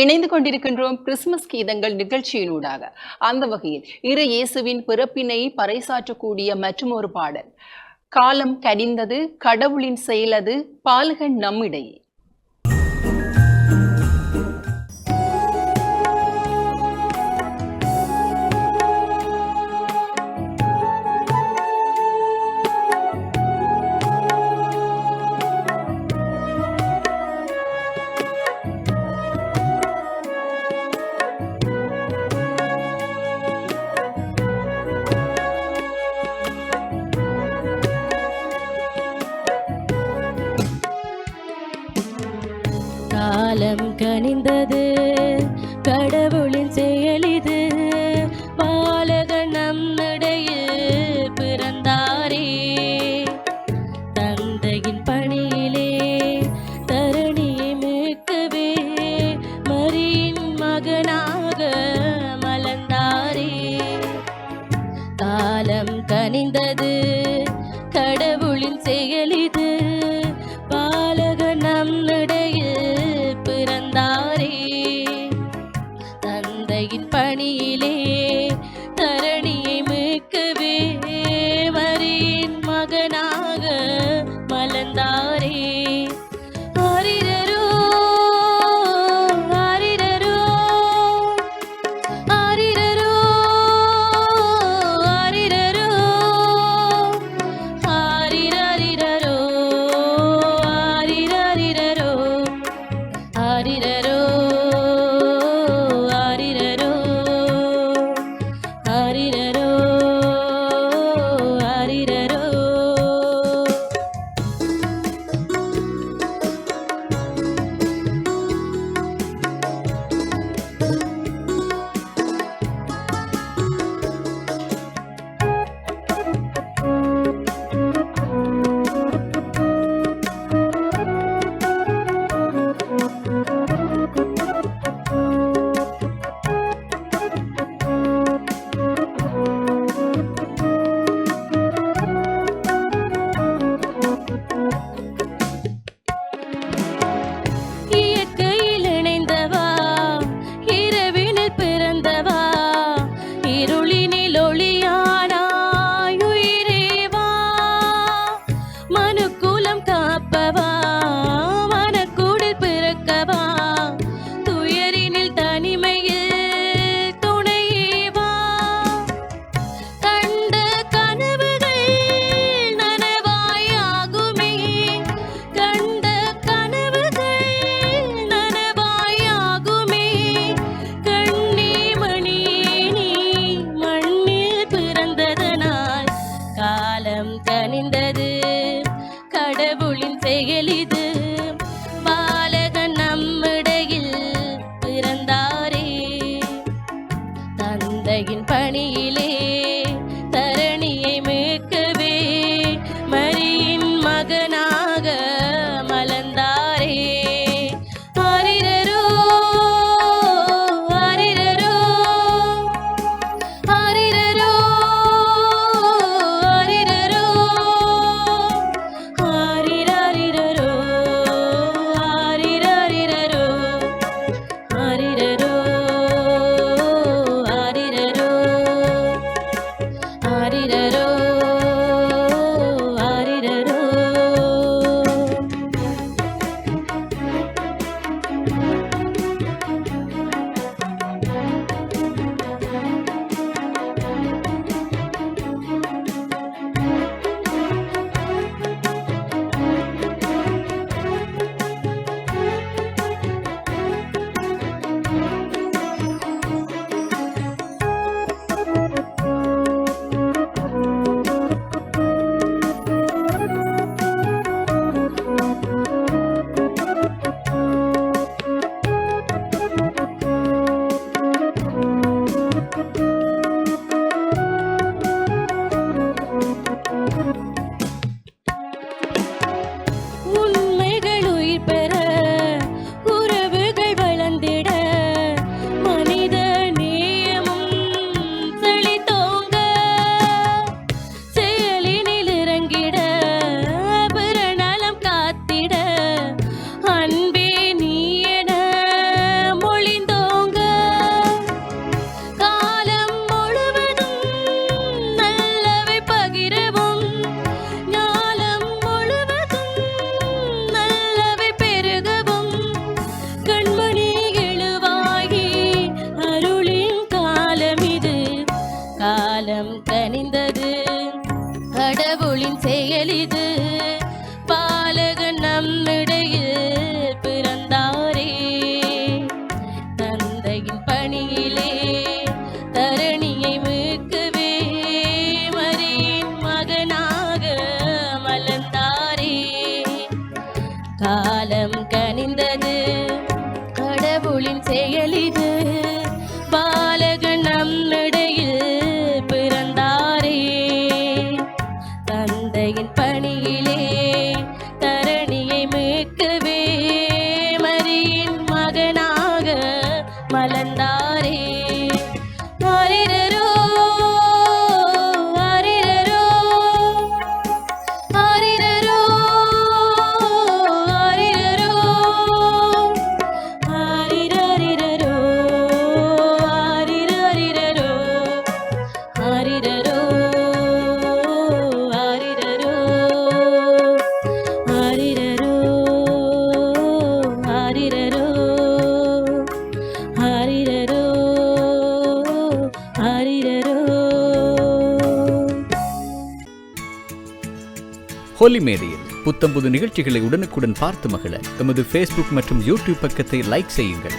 இணைந்து கொண்டிருக்கின்றோம் கிறிஸ்துமஸ் கீதங்கள் நிகழ்ச்சியினூடாக. அந்த வகையில் இறை இயேசுவின் பிறப்பினை பறைசாற்றக்கூடிய மற்றுமொரு பாடல், காலம் கனிந்தது கடவுளின் செயலது பாலகன் நம்மிடையே. காலம் கனிந்தது கடவுளின் செயலிது பாலகன் நம்மிடையில் பிறந்தாரே. தந்தையின் பணியிலே தரணியை மீட்கவே மரியின் மகனாக மலர்ந்தாரே. காலம் கனிந்தது கடவுளின் செயலிது பாலகன் நம்மிடையில் பிறந்தாரே. தந்தையின் பணியிலே தரணியை மீட்கவே மரியின் மகனாக மலர்ந்தாரே. ஆரிரரோ ஆரிரரோ ஆரிரரோ ஆரிரரோ ஆரிரரிரரோ ஆரிரரிரரோ ஆரிரரோ ஆரிரரோ ஆரிரரோ ஆரிரரோ. இயற்கையில் இணைந்தவா இரவினில் பிறந்தவா இருளினில் ஒளியானாய் உயிரேவா. மனுக்குலம் காப்பவா மனக்கூடில் பிறக்கவா துயரினில் தனிமையில் துணையேவா. கண்ட கனவுகள் நனவாயாகுமே கண்ட கனவுகள் நனவாயாகுமே. கண்ணே மணியே நீ மண்ணில் பிறந்ததனால் காலம் கனிந்தது கடவுளின் செயலிது பாலகன் நம்மிடையில் பிறந்தாரே. தந்தையின் பணியிலே தரணியை மீட்கவே மரியின் மகனாக மலர்ந்தாரே. ஆரிரரோ ஆரிரரோ ஆரிரரோ ஆரிரரோ ஆரிரரிரரோ கடவுளின் செயலிது பாலகன் நம்மிடையில் பிறந்தாரே தந்தையின் பணியிலே தரணியை மீட்கவே மரியின் மகனாக மலர்ந்தாரே காலம் கனிந்தது கடவுளின் செயலிது பாலகன் நம்மிடையில் பிறந்தாரே தந்தையின் பணியிலே தரணியை மீட்கவே மரியின் மகனாக மலர்ந்தாரே ஆரிரரோ ஆரிரரோ ஆரிரரோ ஆரிரரோ ஆரிரரிரரோ ஆரிரரிரரோ ஆரிரரோ ஆரிரரோ ஆரிரரோ ஆரிரரோ ஆரிரரோ ஆரிரரோ. ஹோலி மேடையில் புத்தம்புது நிகழ்ச்சிகளை உடனுக்குடன் பார்த்து மகிழ எமது ஃபேஸ்புக் மற்றும் யூடியூப் பக்கத்தை லைக் செய்யுங்கள்.